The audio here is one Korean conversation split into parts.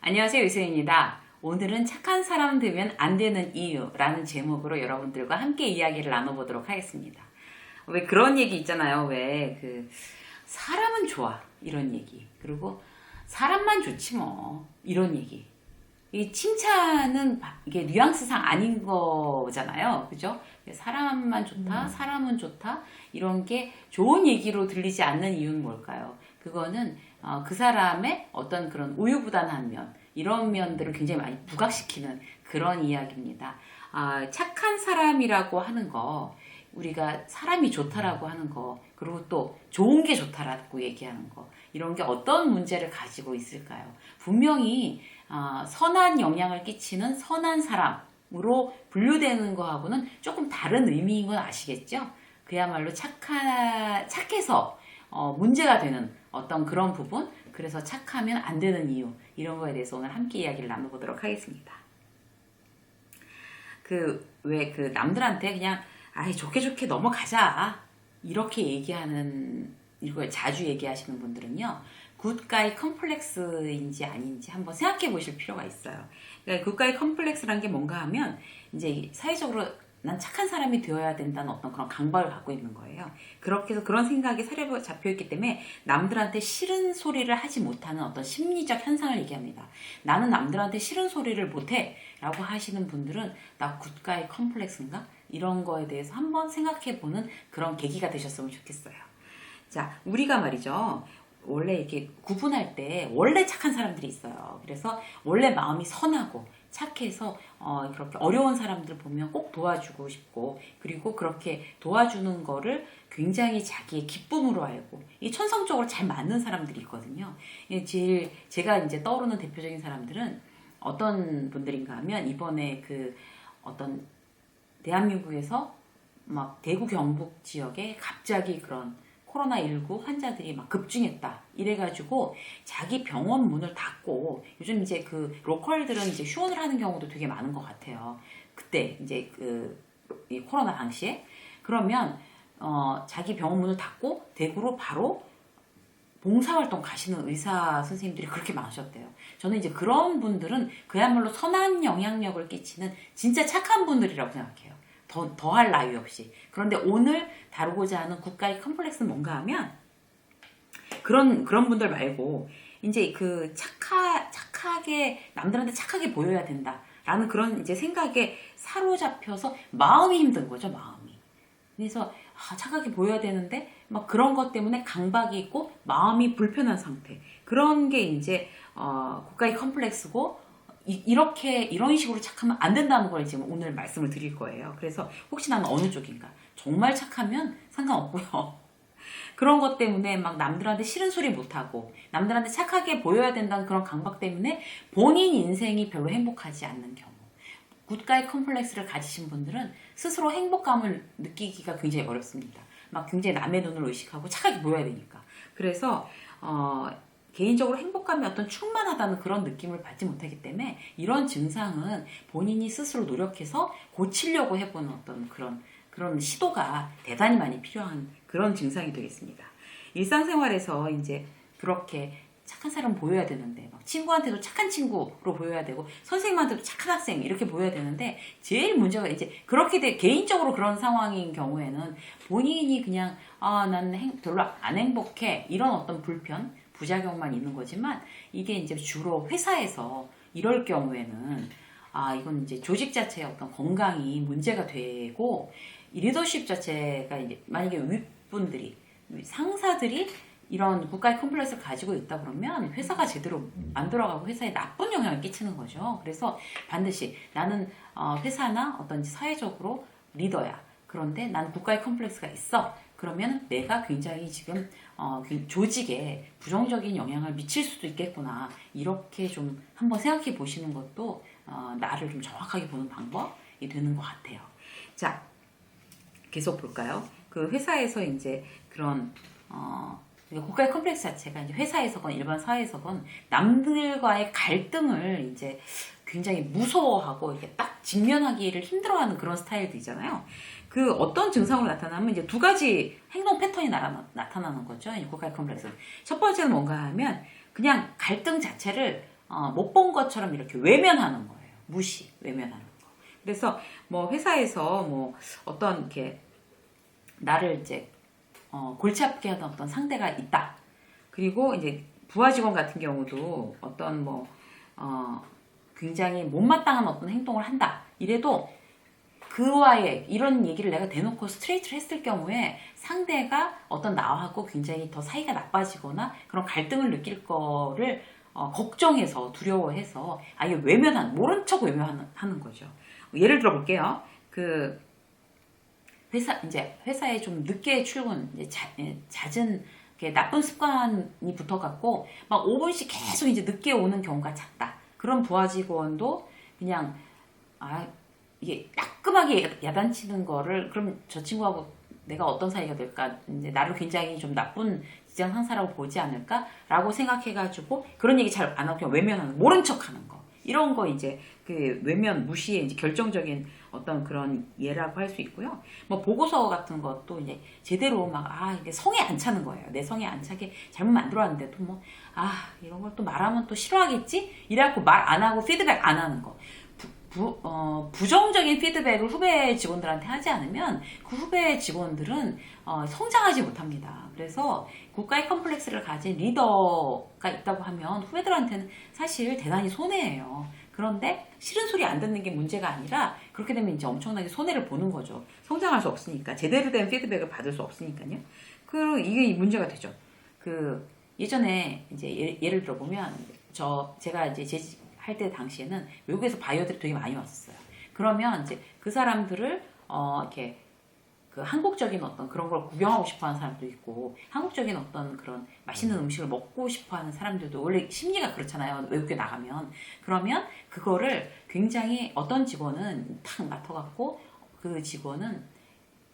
안녕하세요, 유세입니다. 오늘은 착한 사람 되면 안 되는 이유라는 제목으로 여러분들과 함께 이야기를 나눠보도록 하겠습니다. 왜 그런 얘기 있잖아요. 사람은 좋아 이런 얘기, 그리고 사람만 좋지 뭐 이런 얘기. 이 칭찬은 이게 뉘앙스상 아닌 거잖아요. 그죠? 사람만 좋다, 사람은 좋다, 이런 게 좋은 얘기로 들리지 않는 이유는 뭘까요? 그거는 그 사람의 어떤 그런 우유부단한 면, 이런 면들을 굉장히 많이 부각시키는 그런 이야기입니다. 착한 사람이라고 하는 거, 우리가 사람이 좋다라고 하는 거, 그리고 또 좋은 게 좋다라고 얘기하는 거, 이런 게 어떤 문제를 가지고 있을까요? 분명히 선한 영향을 끼치는 선한 사람으로 분류되는 거하고는 조금 다른 의미인 건 아시겠죠? 그야말로 착해서 문제가 되는 어떤 그런 부분, 그래서 착하면 안 되는 이유, 이런 거에 대해서 오늘 함께 이야기를 나눠보도록 하겠습니다. 남들한테 그냥 좋게 좋게 넘어가자, 이렇게 얘기하는, 이걸 자주 얘기하시는 분들은요, 굿가이 컴플렉스인지 아닌지 한번 생각해 보실 필요가 있어요. 그러니까 굿가이 컴플렉스라는 게 뭔가 하면, 이제 사회적으로 난 착한 사람이 되어야 된다는 어떤 그런 강박을 갖고 있는 거예요. 그렇게 해서 그런 생각이 사로잡혀 있기 때문에 남들한테 싫은 소리를 하지 못하는 어떤 심리적 현상을 얘기합니다. 나는 남들한테 싫은 소리를 못해 라고 하시는 분들은 나 굿가이 컴플렉스인가? 이런 거에 대해서 한번 생각해 보는 그런 계기가 되셨으면 좋겠어요. 자, 우리가 말이죠. 원래 이렇게 구분할 때 원래 착한 사람들이 있어요. 그래서 원래 마음이 선하고 착해서 그렇게 어려운 사람들 보면 꼭 도와주고 싶고, 그리고 그렇게 도와주는 거를 굉장히 자기의 기쁨으로 알고 이 천성적으로 잘 맞는 사람들이 있거든요. 제일 제가 이제 떠오르는 대표적인 사람들은 어떤 분들인가 하면, 이번에 어떤 대한민국에서 막 대구 경북 지역에 갑자기 그런 코로나19 환자들이 막 급증했다, 이래가지고 자기 병원 문을 닫고, 요즘 이제 로컬들은 이제 휴원을 하는 경우도 되게 많은 것 같아요. 그때 이제 이 코로나 당시에. 그러면 자기 병원 문을 닫고 대구로 바로 봉사활동 가시는 의사 선생님들이 그렇게 많으셨대요. 저는 이제 그런 분들은 그야말로 선한 영향력을 끼치는 진짜 착한 분들이라고 생각해요. 더할 나위 없이. 그런데 오늘 다루고자 하는 굿가이 컴플렉스는 뭔가 하면, 그런 분들 말고, 이제 착하게, 남들한테 착하게 보여야 된다 라는 그런 이제 생각에 사로잡혀서 마음이 힘든 거죠, 마음이. 그래서 착하게 보여야 되는데 막 그런 것 때문에 강박이 있고 마음이 불편한 상태, 그런 게 이제 굿가이 컴플렉스고, 이런 식으로 착하면 안 된다는 걸 지금 오늘 말씀을 드릴 거예요. 그래서 혹시 나는 어느 쪽인가? 정말 착하면 상관없고요. 그런 것 때문에 막 남들한테 싫은 소리 못하고 남들한테 착하게 보여야 된다는 그런 강박 때문에 본인 인생이 별로 행복하지 않는 경우, 굿가이 컴플렉스를 가지신 분들은 스스로 행복감을 느끼기가 굉장히 어렵습니다. 막 굉장히 남의 눈을 의식하고 착하게 보여야 되니까. 그래서 개인적으로 행복감이 어떤 충만하다는 그런 느낌을 받지 못하기 때문에, 이런 증상은 본인이 스스로 노력해서 고치려고 해보는 어떤 그런 시도가 대단히 많이 필요한 그런 증상이 되겠습니다. 일상생활에서 이제 그렇게 착한 사람 보여야 되는데, 막 친구한테도 착한 친구로 보여야 되고, 선생님한테도 착한 학생 이렇게 보여야 되는데, 제일 문제가 이제 그렇게 개인적으로 그런 상황인 경우에는 본인이 그냥 나는 별로 안 행복해, 이런 어떤 불편, 부작용만 있는 거지만, 이게 이제 주로 회사에서 이럴 경우에는 이건 이제 조직 자체의 어떤 건강이 문제가 되고, 이 리더십 자체가 이제 만약에 윗분들이, 상사들이 이런 굿가이 컴플렉스를 가지고 있다 그러면 회사가 제대로 안 돌아가고 회사에 나쁜 영향을 끼치는 거죠. 그래서 반드시 나는 회사나 어떤 사회적으로 리더야. 그런데 난 굿가이 컴플렉스가 있어. 그러면 내가 굉장히 지금 조직에 부정적인 영향을 미칠 수도 있겠구나, 이렇게 좀 한번 생각해 보시는 것도 나를 좀 정확하게 보는 방법이 되는 것 같아요. 자, 계속 볼까요? 회사에서 이제 그런 굿가이 컴플렉스 자체가 이제 회사에서건 일반 사회에서건 남들과의 갈등을 이제 굉장히 무서워하고 이렇게 딱 직면하기를 힘들어하는 그런 스타일도 있잖아요. 어떤 증상으로 나타나면 이제 두 가지 행동 패턴이 나타나는 거죠. 이 굿가이 컴플렉스. 첫 번째는 뭔가 하면, 그냥 갈등 자체를 못 본 것처럼 이렇게 외면하는 거예요. 무시, 외면하는 거. 그래서 뭐 회사에서 뭐 어떤 이렇게 나를 이제 골치 아프게 하던 어떤 상대가 있다. 그리고 이제 부하 직원 같은 경우도 어떤 뭐 굉장히 못마땅한 어떤 행동을 한다. 이래도 그와의 이런 얘기를 내가 대놓고 스트레이트를 했을 경우에 상대가 어떤 나하고 굉장히 더 사이가 나빠지거나 그런 갈등을 느낄 거를 걱정해서 두려워해서 아예 모른 척 외면하는 거죠. 예를 들어 볼게요. 그 회사에 좀 늦게 출근, 이제 잦은 나쁜 습관이 붙어갖고 막 5분씩 계속 이제 늦게 오는 경우가 잦다. 그런 부하 직원도 그냥 이게 따끔하게 야단치는 거를 그럼 저 친구하고 내가 어떤 사이가 될까? 이제 나를 굉장히 좀 나쁜 직장 상사라고 보지 않을까라고 생각해가지고 그런 얘기 잘 안 하고 그냥 외면하는, 모른 척하는 거. 이런 거 이제 그 외면 무시의 이제 결정적인 어떤 그런 예라고 할 수 있고요. 뭐 보고서 같은 것도 이제 제대로 이게 성에 안 차는 거예요. 내 성에 안 차게 잘못 만들어놨는데도 이런 걸 또 말하면 또 싫어하겠지? 이래갖고 말 안 하고 피드백 안 하는 거. 부정적인 피드백을 후배 직원들한테 하지 않으면 그 후배 직원들은 성장하지 못합니다. 그래서 국가의 컴플렉스를 가진 리더가 있다고 하면 후배들한테는 사실 대단히 손해예요. 그런데 싫은 소리 안 듣는 게 문제가 아니라 그렇게 되면 이제 엄청나게 손해를 보는 거죠. 성장할 수 없으니까, 제대로 된 피드백을 받을 수 없으니까요. 그럼 이게 문제가 되죠. 예전에 이제 예를 들어보면 제가 이제 할 때 당시에는 외국에서 바이어들이 되게 많이 왔었어요. 그러면 이제 그 사람들을 이렇게 그 한국적인 어떤 그런 걸 구경하고 싶어하는 사람도 있고, 한국적인 어떤 그런 맛있는 음식을 먹고 싶어하는 사람들도 원래 심리가 그렇잖아요. 외국에 나가면. 그러면 그거를 굉장히 어떤 직원은 탁 맡아갖고 그 직원은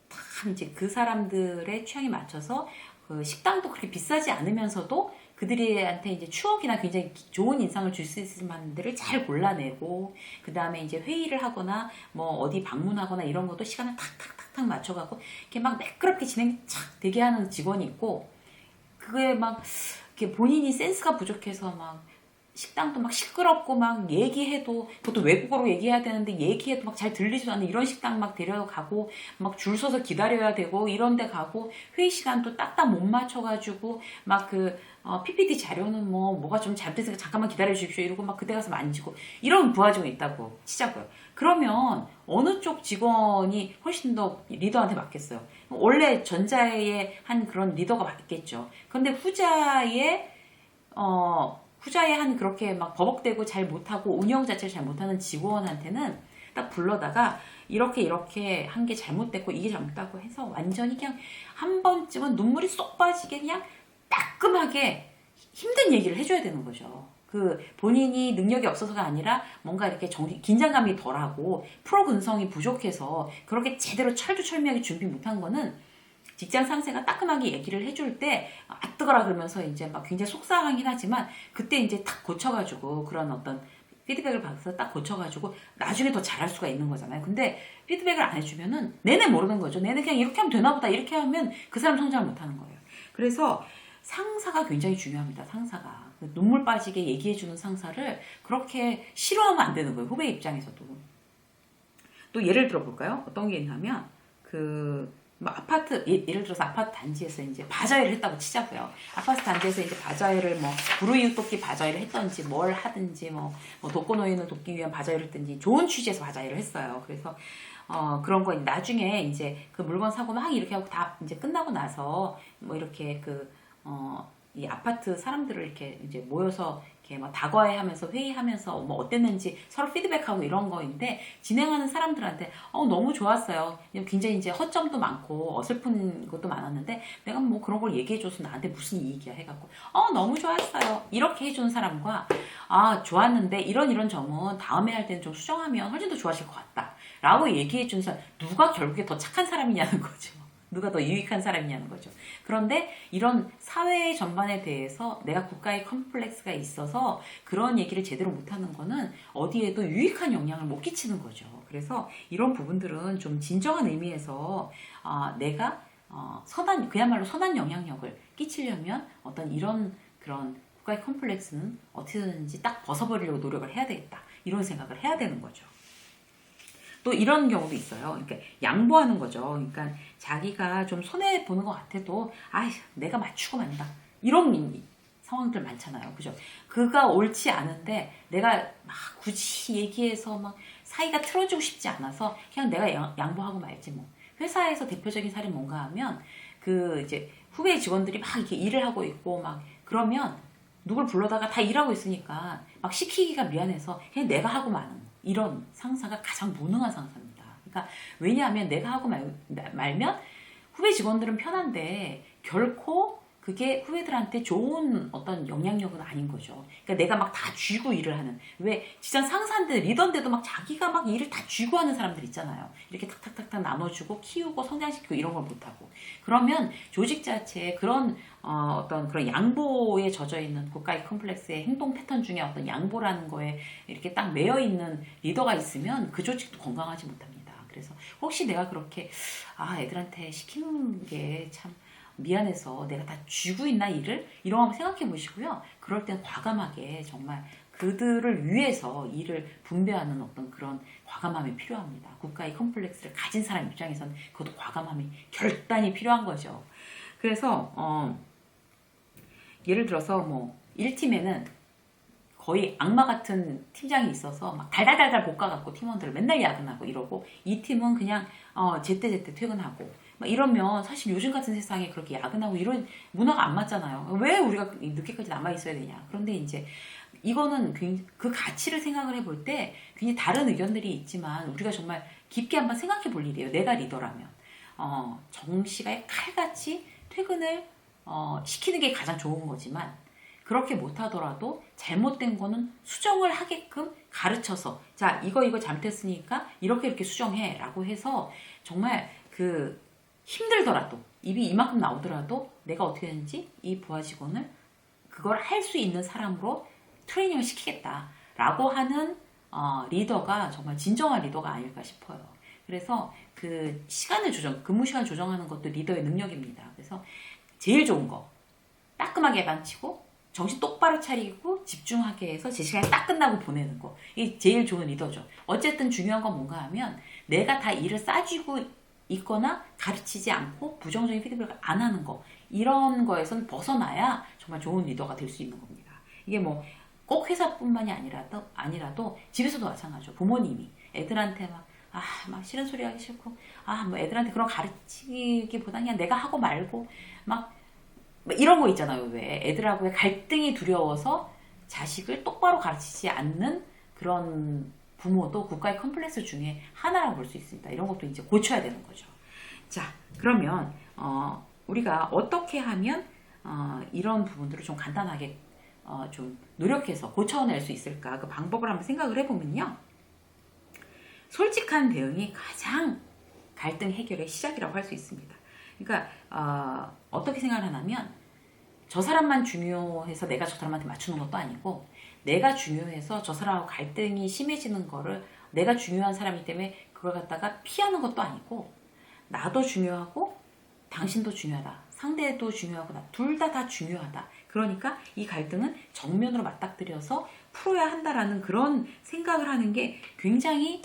탁 이제 그 사람들의 취향에 맞춰서 그 식당도 그렇게 비싸지 않으면서도 그들한테 이제 추억이나 굉장히 좋은 인상을 줄 수 있을 만들을 잘 골라내고, 그 다음에 이제 회의를 하거나 뭐 어디 방문하거나 이런 것도 시간을 탁탁탁탁 맞춰가고 이렇게 막 매끄럽게 진행 착 되게 하는 직원이 있고, 그게 막 이렇게 본인이 센스가 부족해서 막 식당도 막 시끄럽고 막 얘기해도, 그것도 외국어로 얘기해야 되는데 얘기해도 막 잘 들리지도 않는 이런 식당 막 데려가고 막 줄 서서 기다려야 되고 이런 데 가고, 회의 시간도 딱딱 못 맞춰가지고 막 PPT 자료는 뭐가 좀 잘못됐으니까 잠깐만 기다려 주십시오 이러고 막 그때 가서 만지고, 이런 부하 직원이 있다고 치자고요. 그러면 어느 쪽 직원이 훨씬 더 리더한테 맞겠어요? 원래 전자의 한 그런 리더가 맞겠죠. 근데 후자의 한 그렇게 막 버벅대고 잘 못하고 운영 자체를 잘 못하는 직원한테는 딱 불러다가 이렇게 한 게 잘못됐고 이게 잘못됐다고 해서 완전히 그냥 한 번쯤은 눈물이 쏙 빠지게 그냥 따끔하게 힘든 얘기를 해줘야 되는 거죠. 본인이 능력이 없어서가 아니라 뭔가 이렇게 긴장감이 덜하고 프로 근성이 부족해서 그렇게 제대로 철두철미하게 준비 못한 거는 직장 상사가 따끔하게 얘기를 해줄 때 뜨거라 그러면서 이제 막 굉장히 속상하긴 하지만 그때 이제 딱 고쳐가지고 그런 어떤 피드백을 받아서 딱 고쳐가지고 나중에 더 잘할 수가 있는 거잖아요. 근데 피드백을 안 해주면은 내내 모르는 거죠. 내내 그냥 이렇게 하면 되나 보다 이렇게 하면 그 사람 성장을 못하는 거예요. 그래서 상사가 굉장히 중요합니다. 상사가 눈물 빠지게 얘기해주는 상사를 그렇게 싫어하면 안 되는 거예요. 후배 입장에서도. 또 예를 들어볼까요? 어떤 게 있냐면 예를 들어서 아파트 단지에서 이제 바자회를 했다고 치자고요. 아파트 단지에서 이제 바자회를 불우이웃 돕기 바자회를 했던지 뭘 하든지 뭐 독거노인을 돕기 위한 바자회를 했든지 좋은 취지에서 바자회를 했어요. 그래서 그런 거 나중에 이제 그 물건 사고 막 이렇게 하고 다 이제 끝나고 나서 뭐 이렇게 이 아파트 사람들을 이렇게 이제 모여서 이렇게 막 다과회하면서 회의하면서 뭐 어땠는지 서로 피드백하고 이런 거인데, 진행하는 사람들한테 너무 좋았어요. 굉장히 이제 허점도 많고 어설픈 것도 많았는데 내가 뭐 그런 걸 얘기해줘서 나한테 무슨 이익이야 해갖고 너무 좋았어요 이렇게 해주는 사람과 좋았는데 이런 점은 다음에 할 때는 좀 수정하면 훨씬 더 좋아질 것 같다 라고 얘기해주는 사람, 누가 결국에 더 착한 사람이냐는 거죠. 누가 더 유익한 사람이냐는 거죠. 그런데 이런 사회 전반에 대해서 내가 국가의 컴플렉스가 있어서 그런 얘기를 제대로 못하는 거는 어디에도 유익한 영향을 못 끼치는 거죠. 그래서 이런 부분들은 좀 진정한 의미에서 내가 그야말로 선한 영향력을 끼치려면 어떤 이런 그런 국가의 컴플렉스는 어떻게든지 딱 벗어버리려고 노력을 해야 되겠다. 이런 생각을 해야 되는 거죠. 또 이런 경우도 있어요. 그러니까 양보하는 거죠. 그러니까 자기가 좀 손해 보는 것 같아도 내가 맞추고 만다. 이런 상황들 많잖아요. 그죠? 그가 옳지 않은데 내가 막 굳이 얘기해서 막 사이가 틀어지고 싶지 않아서 그냥 내가 양보하고 말지 뭐. 회사에서 대표적인 사례는 뭔가 하면 그 이제 후배 직원들이 막 이렇게 일을 하고 있고 막 그러면 누굴 불러다가 다 일하고 있으니까 막 시키기가 미안해서 그냥 내가 하고 마는 이런 상사가 가장 무능한 상사입니다. 그러니까 왜냐하면 내가 하고 말면 후배 직원들은 편한데 결코 그게 후배들한테 좋은 어떤 영향력은 아닌 거죠. 그러니까 내가 막 다 쥐고 일을 하는, 왜 직장 상사인데 리더인데도 막 자기가 막 일을 다 쥐고 하는 사람들 있잖아요. 이렇게 탁탁탁탁 나눠주고 키우고 성장시키고 이런 걸 못하고. 그러면 조직 자체에 그런 어떤 그런 양보에 젖어 있는 국가의 컴플렉스의 행동 패턴 중에 어떤 양보라는 거에 이렇게 딱 매여 있는 리더가 있으면 그 조직도 건강하지 못합니다. 그래서 혹시 내가 그렇게 애들한테 시키는 게 참 미안해서 내가 다 쥐고 있나 일을? 이런 거 한번 생각해 보시고요. 그럴 땐 과감하게 정말 그들을 위해서 일을 분배하는 어떤 그런 과감함이 필요합니다. 국가의 컴플렉스를 가진 사람 입장에서는 그것도 과감함이 결단이 필요한 거죠. 그래서 예를 들어서 뭐 1팀에는 거의 악마 같은 팀장이 있어서 막 달달달달 볶아갖고 팀원들을 맨날 야근하고 이러고, 이 팀은 그냥 제때제때 퇴근하고 막 이러면 사실 요즘 같은 세상에 그렇게 야근하고 이런 문화가 안 맞잖아요. 왜 우리가 늦게까지 남아 있어야 되냐. 그런데 이제 이거는 그 가치를 생각을 해볼 때 굉장히 다른 의견들이 있지만 우리가 정말 깊게 한번 생각해 볼 일이에요. 내가 리더라면 정시가 칼같이 퇴근을 시키는 게 가장 좋은 거지만, 그렇게 못하더라도 잘못된 거는 수정을 하게끔 가르쳐서, 자 이거 잘못했으니까 이렇게 수정해 라고 해서, 정말 그 힘들더라도 입이 이만큼 나오더라도 내가 어떻게든지 이 부하 직원을 그걸 할 수 있는 사람으로 트레이닝을 시키겠다라고 하는 리더가 정말 진정한 리더가 아닐까 싶어요. 그래서 그 시간을 근무 시간 조정하는 것도 리더의 능력입니다. 그래서 제일 좋은 거 따끔하게 반치고 정신 똑바로 차리고 집중하게 해서 제 시간이 딱 끝나고 보내는 거, 이게 제일 좋은 리더죠. 어쨌든 중요한 건 뭔가 하면 내가 다 일을 싸쥐고 있거나 가르치지 않고 부정적인 피드백을 안 하는 거, 이런 거에선 벗어나야 정말 좋은 리더가 될 수 있는 겁니다. 이게 뭐 꼭 회사뿐만이 아니라도 집에서도 마찬가지죠. 부모님이 애들한테 막 싫은 소리 하기 싫고 뭐 애들한테 그런 가르치기보다 그냥 내가 하고 말고 막 이런 거 있잖아요. 왜 애들하고의 갈등이 두려워서 자식을 똑바로 가르치지 않는 그런 부모도 국가의 컴플렉스 중에 하나라고 볼 수 있습니다. 이런 것도 이제 고쳐야 되는 거죠. 자, 그러면 우리가 어떻게 하면 이런 부분들을 좀 간단하게 좀 노력해서 고쳐낼 수 있을까? 그 방법을 한번 생각을 해보면요. 솔직한 대응이 가장 갈등 해결의 시작이라고 할 수 있습니다. 그러니까 어떻게 생각을 하냐면, 저 사람만 중요해서 내가 저 사람한테 맞추는 것도 아니고, 내가 중요해서 저 사람하고 갈등이 심해지는 거를 내가 중요한 사람이기 때문에 그걸 갖다가 피하는 것도 아니고, 나도 중요하고 당신도 중요하다, 상대도 중요하고 나 둘 다 중요하다. 그러니까 이 갈등은 정면으로 맞닥뜨려서 풀어야 한다라는 그런 생각을 하는 게 굉장히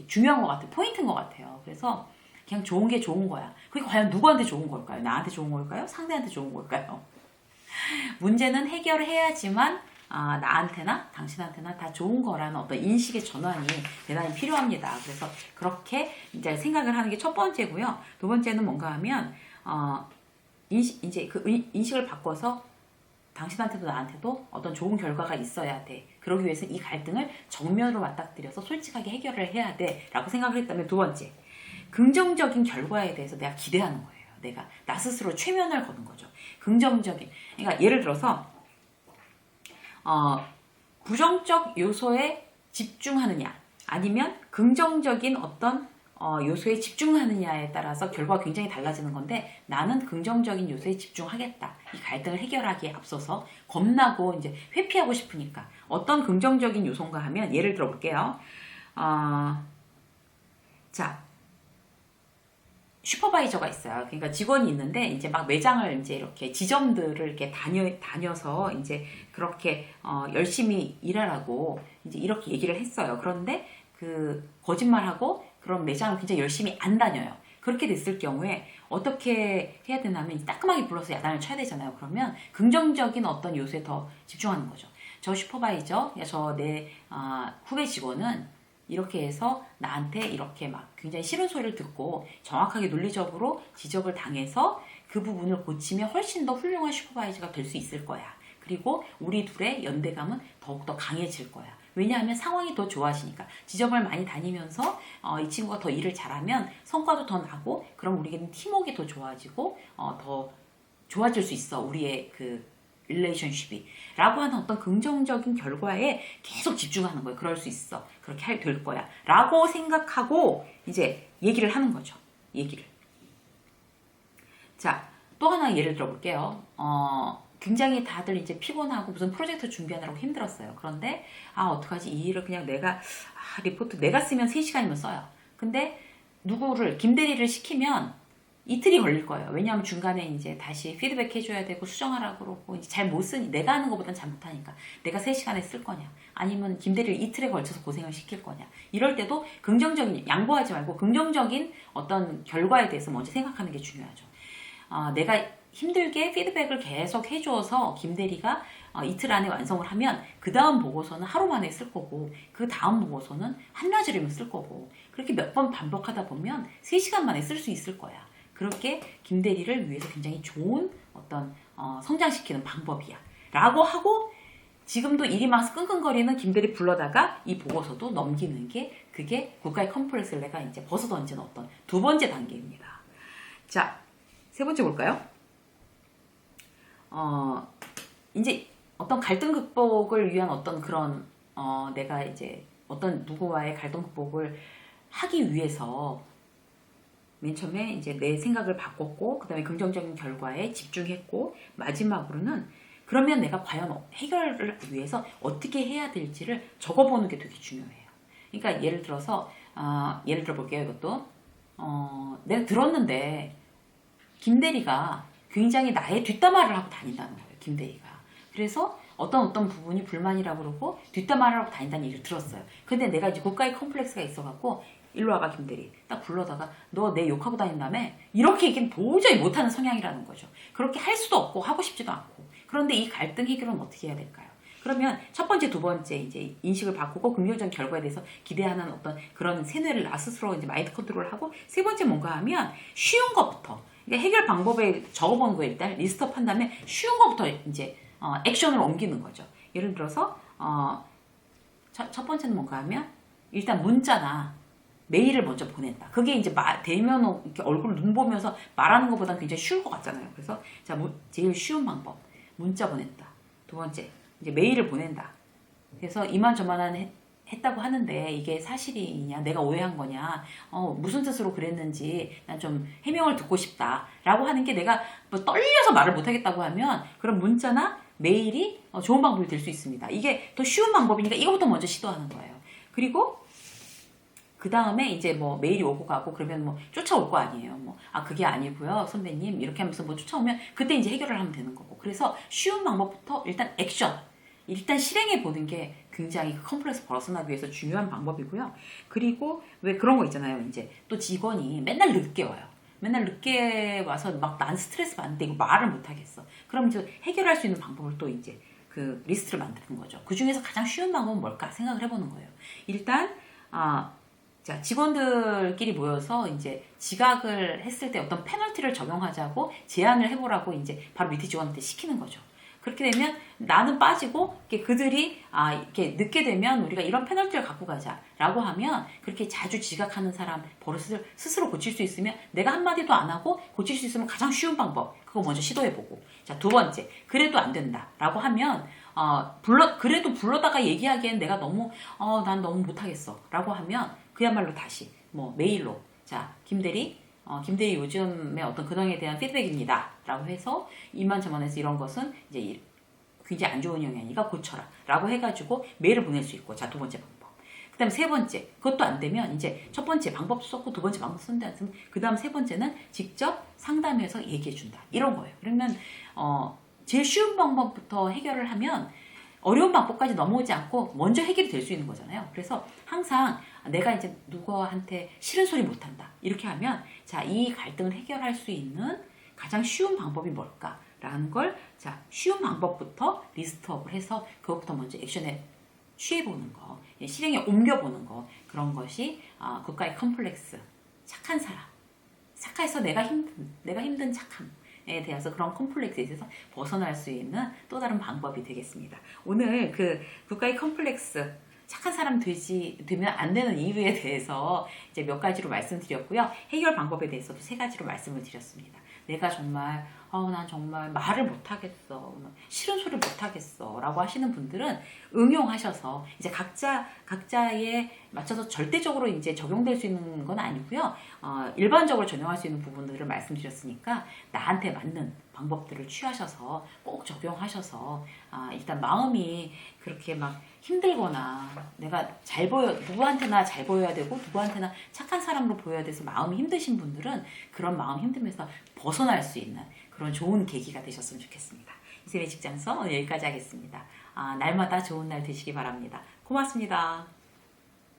중요한 것 같아요. 포인트인 것 같아요. 그래서 그냥 좋은 게 좋은 거야. 그게 과연 누구한테 좋은 걸까요? 나한테 좋은 걸까요? 상대한테 좋은 걸까요? 문제는 해결을 해야지만 나한테나 당신한테나 다 좋은 거라는 어떤 인식의 전환이 대단히 필요합니다. 그래서 그렇게 이제 생각을 하는 게 첫 번째고요. 두 번째는 뭔가 하면 이제 그 인식을 바꿔서 당신한테도 나한테도 어떤 좋은 결과가 있어야 돼. 그러기 위해서 이 갈등을 정면으로 맞닥뜨려서 솔직하게 해결을 해야 돼 라고 생각을 했다면, 두 번째, 긍정적인 결과에 대해서 내가 기대하는 거예요. 내가 나 스스로 최면을 거는 거죠. 긍정적인, 그러니까 예를 들어서 부정적 요소에 집중하느냐 아니면 긍정적인 어떤 요소에 집중하느냐에 따라서 결과가 굉장히 달라지는 건데, 나는 긍정적인 요소에 집중하겠다. 이 갈등을 해결하기에 앞서서 겁나고 이제 회피하고 싶으니까 어떤 긍정적인 요소인가 하면, 예를 들어 볼게요. 자, 슈퍼바이저가 있어요. 그러니까 직원이 있는데 이제 막 매장을 이제 이렇게 지점들을 이렇게 다녀서 이제 그렇게 열심히 일하라고 이제 이렇게 얘기를 했어요. 그런데 그 거짓말하고 그런 매장을 굉장히 열심히 안 다녀요. 그렇게 됐을 경우에 어떻게 해야 되냐면 따끔하게 불러서 야단을 쳐야 되잖아요. 그러면 긍정적인 어떤 요소에 더 집중하는 거죠. 저 슈퍼바이저, 저 내 후배 직원은 이렇게 해서 나한테 이렇게 막 굉장히 싫은 소리를 듣고 정확하게 논리적으로 지적을 당해서 그 부분을 고치면 훨씬 더 훌륭한 슈퍼바이저가 될 수 있을 거야. 그리고 우리 둘의 연대감은 더욱더 강해질 거야. 왜냐하면 상황이 더 좋아지니까. 지점을 많이 다니면서 이 친구가 더 일을 잘하면 성과도 더 나고 그럼 우리는 팀워크가 더 좋아지고 더 좋아질 수 있어. 우리의 그 릴레이션십이 라고 하는 어떤 긍정적인 결과에 계속 집중하는 거예요. 그럴 수 있어. 그렇게 될 거야. 라고 생각하고 이제 얘기를 하는 거죠. 얘기를. 자, 또 하나 예를 들어볼게요. 굉장히 다들 이제 피곤하고 무슨 프로젝트 준비하느라고 힘들었어요. 그런데 어떡하지? 이 일을 그냥 내가 리포트 내가 쓰면 3시간이면 써요. 근데 누구를 김대리를 시키면 이틀이 걸릴 거예요. 왜냐하면 중간에 이제 다시 피드백 해줘야 되고 수정하라고 그러고 이제 잘 못 쓰니 내가 하는 것보단 잘 못하니까 내가 3시간에 쓸 거냐 아니면 김대리를 이틀에 걸쳐서 고생을 시킬 거냐 이럴 때도 긍정적인 양보하지 말고 긍정적인 어떤 결과에 대해서 먼저 생각하는 게 중요하죠. 내가 힘들게 피드백을 계속 해줘서 김대리가 이틀 안에 완성을 하면 그 다음 보고서는 하루 만에 쓸 거고 그 다음 보고서는 한나절이면 쓸 거고 그렇게 몇 번 반복하다 보면 3시간 만에 쓸 수 있을 거야. 그렇게 김대리를 위해서 굉장히 좋은 어떤 성장시키는 방법이야 라고 하고 지금도 일이 많아서 끙끙거리는 김대리 불러다가 이 보고서도 넘기는 게 그게 국가의 컴플렉스를 내가 이제 벗어던지는 어떤 두 번째 단계입니다. 자, 세 번째 볼까요? 이제 어떤 갈등 극복을 위한 어떤 그런 내가 이제 어떤 누구와의 갈등 극복을 하기 위해서 맨 처음에 이제 내 생각을 바꿨고 그 다음에 긍정적인 결과에 집중했고 마지막으로는 그러면 내가 과연 해결을 위해서 어떻게 해야 될지를 적어보는 게 되게 중요해요. 그러니까 예를 들어서 예를 들어 볼게요. 이것도 내가 들었는데 김대리가 굉장히 나의 뒷담화를 하고 다닌다는 거예요. 김대리가. 그래서 어떤 부분이 불만이라고 그러고 뒷담화를 하고 다닌다는 얘기를 들었어요. 근데 내가 이제 국가의 컴플렉스가 있어갖고 일로 와봐 김대리 딱 불러다가 너 내 욕하고 다닌다며 이렇게 얘기는 도저히 못하는 성향이라는 거죠. 그렇게 할 수도 없고 하고 싶지도 않고 그런데 이 갈등 해결은 어떻게 해야 될까요? 그러면 첫 번째, 두 번째 이제 인식을 바꾸고 긍정적인 결과에 대해서 기대하는 어떤 그런 세뇌를 나 스스로 이제 마인드 컨트롤을 하고 세 번째 뭔가 하면 쉬운 것부터 그러니까 해결 방법에 적어보는 거에 일단 리스트업 한 다음에 쉬운 것부터 이제 액션을 옮기는 거죠. 예를 들어서 첫 번째는 뭔가 하면 일단 문자나 메일을 먼저 보낸다. 그게 이제 대면 이렇게 얼굴 눈 보면서 말하는 것보다는 굉장히 쉬울 것 같잖아요. 그래서 자 제일 쉬운 방법 문자 보낸다. 두 번째 이제 메일을 보낸다. 그래서 이만저만한 했다고 하는데 이게 사실이냐 내가 오해한 거냐 무슨 뜻으로 그랬는지 난 좀 해명을 듣고 싶다 라고 하는 게 내가 뭐 떨려서 말을 못하겠다고 하면 그런 문자나 메일이 좋은 방법이 될 수 있습니다. 이게 더 쉬운 방법이니까 이거부터 먼저 시도하는 거예요. 그리고 그 다음에 이제 뭐 메일이 오고 가고 그러면 뭐 쫓아올 거 아니에요. 그게 아니고요 선배님 이렇게 하면서 뭐 쫓아오면 그때 이제 해결을 하면 되는 거고 그래서 쉬운 방법부터 일단 액션 일단 실행해 보는 게 굉장히 컴플렉스 벗어나기 위해서 중요한 방법이고요. 그리고 왜 그런 거 있잖아요. 이제 또 직원이 맨날 늦게 와요. 맨날 늦게 와서 막 난 스트레스 받는데 이거 말을 못 하겠어. 그럼 이제 해결할 수 있는 방법을 또 이제 그 리스트를 만드는 거죠. 그 중에서 가장 쉬운 방법은 뭘까 생각을 해보는 거예요. 일단 자, 직원들끼리 모여서 이제 지각을 했을 때 어떤 페널티를 적용하자고 제안을 해보라고 이제 바로 밑에 직원한테 시키는 거죠. 그렇게 되면 나는 빠지고 그들이 이렇게 늦게 되면 우리가 이런 페널티를 갖고 가자라고 하면 그렇게 자주 지각하는 사람 버릇을 스스로 고칠 수 있으면 내가 한마디도 안 하고 고칠 수 있으면 가장 쉬운 방법 그거 먼저 시도해보고 자, 두 번째 그래도 안 된다라고 하면 그래도 불러다가 얘기하기엔 내가 너무 난 너무 못하겠어 라고 하면 그야말로 다시 뭐 메일로 자 김대리 요즘에 어떤 근황에 대한 피드백입니다 라고 해서 이만저만해서 이런 것은 이제 굉장히 안 좋은 영향이니까 고쳐라 라고 해가지고 메일을 보낼 수 있고 자 두 번째 방법 그 다음 세 번째, 그것도 안 되면 이제 첫 번째 방법 썼고 두 번째 방법 썼는데 안 쓰면 그 다음 세 번째는 직접 상담해서 얘기해 준다. 이런 거예요. 그러면 제일 쉬운 방법부터 해결을 하면 어려운 방법까지 넘어오지 않고 먼저 해결이 될 수 있는 거잖아요. 그래서 항상 내가 이제 누구한테 싫은 소리 못한다. 이렇게 하면 자, 이 갈등을 해결할 수 있는 가장 쉬운 방법이 뭘까라는 걸 자, 쉬운 방법부터 리스트업을 해서 그것부터 먼저 액션에 취해보는 거, 실행에 옮겨보는 거, 그런 것이 국가의 컴플렉스, 착한 사람, 착해서 내가 힘든 착함에 대해서 그런 컴플렉스에 대해서 벗어날 수 있는 또 다른 방법이 되겠습니다. 오늘 그 국가의 컴플렉스, 착한 사람 되면 안 되는 이유에 대해서 이제 몇 가지로 말씀드렸고요. 해결 방법에 대해서도 세 가지로 말씀을 드렸습니다. 내가 정말 난 정말 말을 못하겠어, 싫은 소리를 못하겠어 라고 하시는 분들은 응용하셔서 이제 각자에 맞춰서 절대적으로 이제 적용될 수 있는 건 아니고요. 일반적으로 적용할 수 있는 부분들을 말씀드렸으니까 나한테 맞는 방법들을 취하셔서 꼭 적용하셔서 일단 마음이 그렇게 막 힘들거나 내가 누구한테나 잘 보여야 되고 누구한테나 착한 사람으로 보여야 돼서 마음이 힘드신 분들은 그런 마음 힘듦에서 벗어날 수 있는 그런 좋은 계기가 되셨으면 좋겠습니다. 이세미 직장서 오늘 여기까지 하겠습니다. 날마다 좋은 날 되시기 바랍니다. 고맙습니다.